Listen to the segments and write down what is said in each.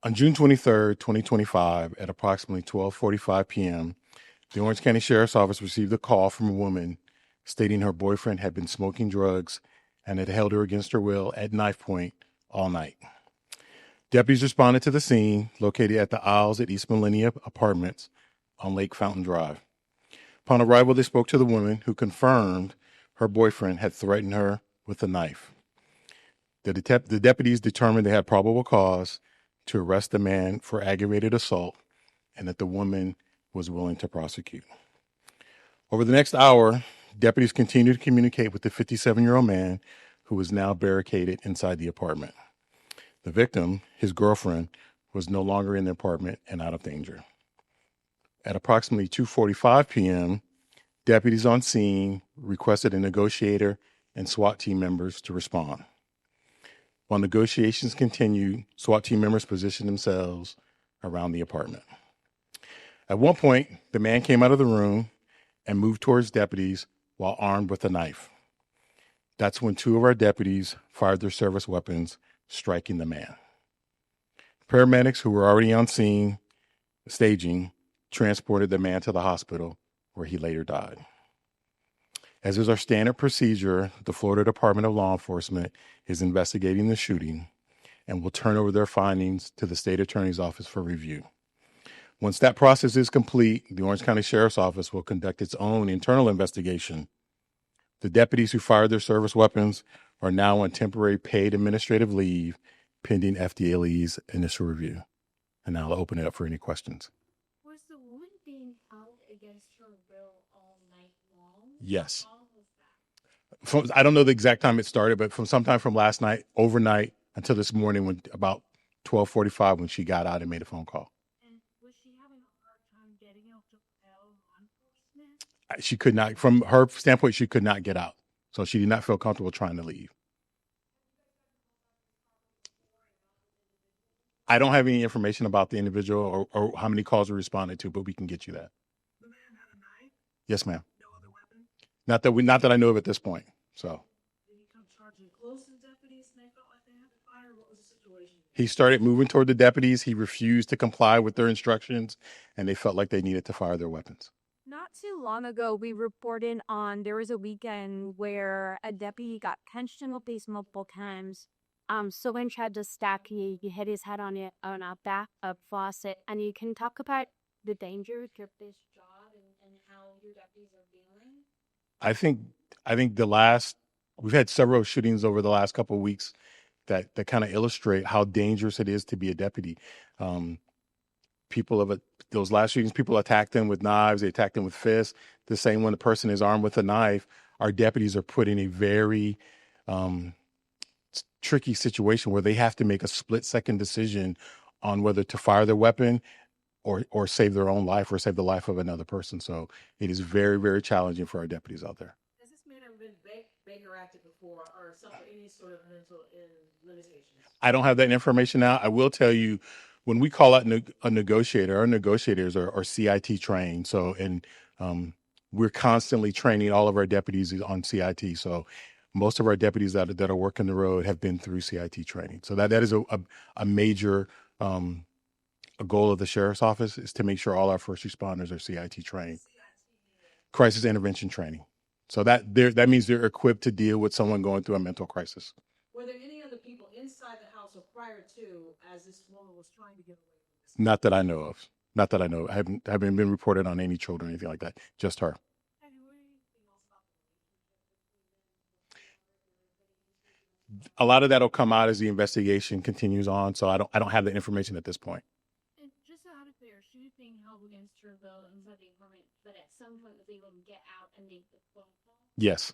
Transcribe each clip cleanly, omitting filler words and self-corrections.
On June 23rd, 2025, at approximately 12:45 p.m., the Orange County Sheriff's Office received a call from a woman stating her boyfriend had been smoking drugs and had held her against her will at knife point all night. Deputies responded to the scene, located at the aisles at East Millenia Apartments on Lake Fountain Drive. Upon arrival, they spoke to the woman, who confirmed her boyfriend had threatened her with a knife. The deputies determined they had probable cause to arrest the man for aggravated assault and that the woman was willing to prosecute. Over the next hour, deputies continued to communicate with the 57-year-old man, who was now barricaded inside the apartment. The victim, his girlfriend, was no longer in the apartment and out of danger. At approximately 2:45 p.m., deputies on scene requested a negotiator and SWAT team members to respond. While negotiations continued, SWAT team members positioned themselves around the apartment. At one point, the man came out of the room and moved towards deputies while armed with a knife. That's when two of our deputies fired their service weapons, striking the man. Paramedics, who were already on scene staging, transported the man to the hospital, where he later died. As is our standard procedure, the Florida Department of Law Enforcement is investigating the shooting and will turn over their findings to the state attorney's office for review. Once that process is complete, the Orange County Sheriff's Office will conduct its own internal investigation. The deputies who fired their service weapons are now on temporary paid administrative leave pending FDLE's initial review. And now I'll open it up for any questions. Was the woman being held against her will all night long? Yes. How long was that? I don't know the exact time it started, but from sometime from last night, overnight, until this morning, when about 12:45, when she got out and made a phone call. And was she having a hard time getting out to tell law enforcement? She could not, from her standpoint, she could not get out. So she did not feel comfortable trying to leave. I don't have any information about the individual or how many calls were responded to, but we can get you that. The man had a knife? Yes, ma'am. No other weapon? Not that I know of at this point. So Did he come charging close to the deputies and they felt like they had to fire? What was the situation? he started moving toward the deputies. He refused to comply with their instructions, and they felt like they needed to fire their weapons. Not too long ago, we reported on there was a weekend where a deputy got punched in the face multiple times. Someone tried to stack he hit his head on a back of faucet, and you can talk about the danger with this job and how your deputies are feeling. I think we've had several shootings over the last couple of weeks that kind of illustrate how dangerous it is to be a deputy. Those last shootings, people attacked them with knives, they attacked them with fists. The same when the person is armed with a knife, our deputies are put in a very tricky situation where they have to make a split-second decision on whether to fire their weapon or save their own life or save the life of another person. So it is very, very challenging for our deputies out there. Has this man ever been Baker acted before or suffered any sort of mental limitations? I don't have that information now. I will tell you, when we call out a negotiator, our negotiators are CIT trained. So, and we're constantly training all of our deputies on CIT. So most of our deputies that are working the road have been through CIT training. So that is a major a goal of the sheriff's office, is to make sure all our first responders are CIT trained. Crisis intervention training. So that means they're equipped to deal with someone going through a mental crisis. Were there any other people inside the house or prior to, as this woman was trying to get away from this? Not that I know of. Not that I know. I haven't been reported on any children or anything like that. Just her. A lot of that'll come out as the investigation continues on. So I don't have the information at this point. And just out of there, she was being held against her will inside the apartment, but at some point was able to get out and make the phone call. Yes.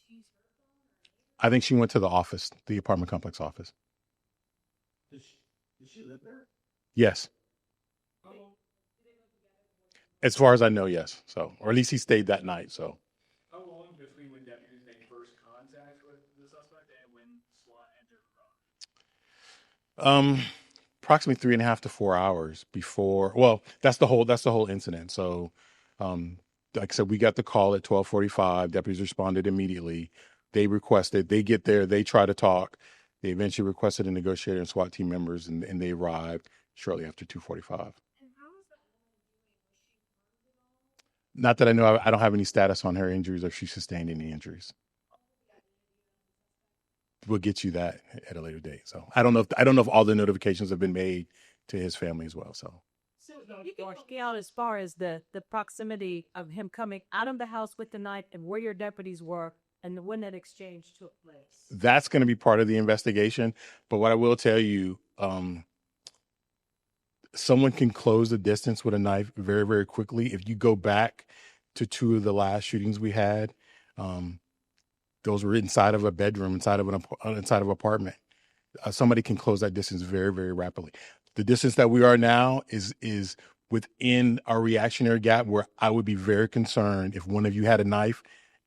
She's her phone, I think she went to the office, the apartment complex office. Did she live there? Yes. Oh. As far as I know, yes. So, or at least he stayed that night. So. How long between when deputies made first contact with the suspect and when SWAT entered? Approximately 3.5 to 4 hours before. Well, that's the whole incident. So, like I said, we got the call at 12:45. Deputies responded immediately. They get there, they try to talk. They eventually requested a negotiator and SWAT team members, and they arrived shortly after 2:45. And how is that woman doing? Was she harmed at all? Not that I know. I don't have any status on her injuries or if she sustained any injuries. We'll get you that at a later date. So I don't know if all the notifications have been made to his family as well. So So you can scale as far as the proximity of him coming out of the house with the knife and where your deputies were and when that exchange took place. that's going to be part of the investigation. But what I will tell you, someone can close the distance with a knife very, very quickly. If you go back to 2 of the last shootings we had, those were inside of a bedroom, inside of an apartment. Somebody can close that distance very, very rapidly. The distance that we are now is within our reactionary gap, where I would be very concerned if one of you had a knife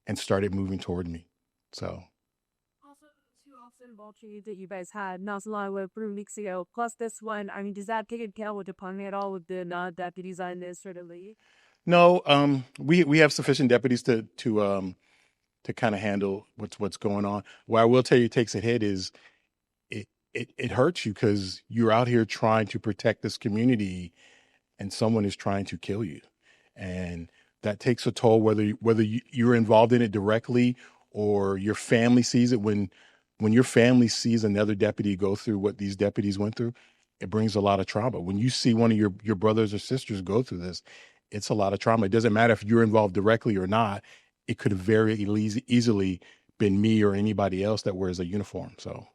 and started moving toward me. So Also, the 2 officer involved that you guys had not so long ago, 3 weeks ago, plus this one. I mean, does that take into account with the department at all with the non-deputies on this sort of leave? no, we have sufficient deputies to kind of handle what's going on. What I will tell you takes a hit is it hurts you because you're out here trying to protect this community and someone is trying to kill you. And that takes a toll, whether you're involved in it directly or your family sees it. When your family sees another deputy go through what these deputies went through, it brings a lot of trauma. When you see one of your brothers or sisters go through this, it's a lot of trauma. It doesn't matter if you're involved directly or not. It could have very easily been me or anybody else that wears a uniform. So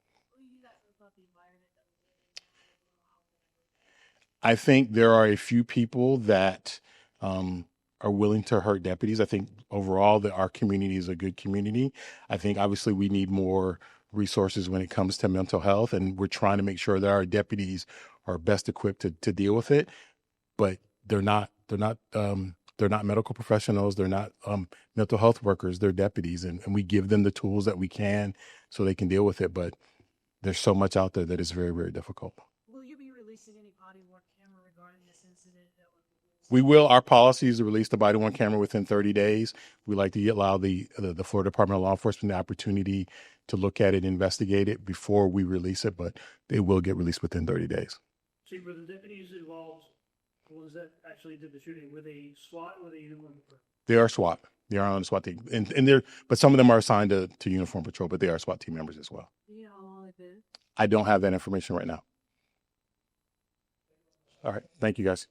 I think there are a few people that are willing to hurt deputies. I think overall that our community is a good community. I think obviously we need more resources when it comes to mental health, and we're trying to make sure that our deputies are best equipped to deal with it. But they're not medical professionals. They're not mental health workers. They're deputies, and we give them the tools that we can so they can deal with it. But there's so much out there that is very, very difficult. Will you be releasing any body-worn camera regarding this incident? We will. Our policy is to release the body-worn camera within 30 days. We like to allow the Florida Department of Law Enforcement the opportunity to look at it, investigate it before we release it, but they will get released within 30 days. See, were the deputies involved, the ones that actually did the shooting, were they SWAT or were they uniform? They are SWAT. They are on the SWAT team, and they're, but some of them are assigned to uniform patrol, but they are SWAT team members as well. Yeah, all of it. I don't have that information right now. All right. Thank you, guys.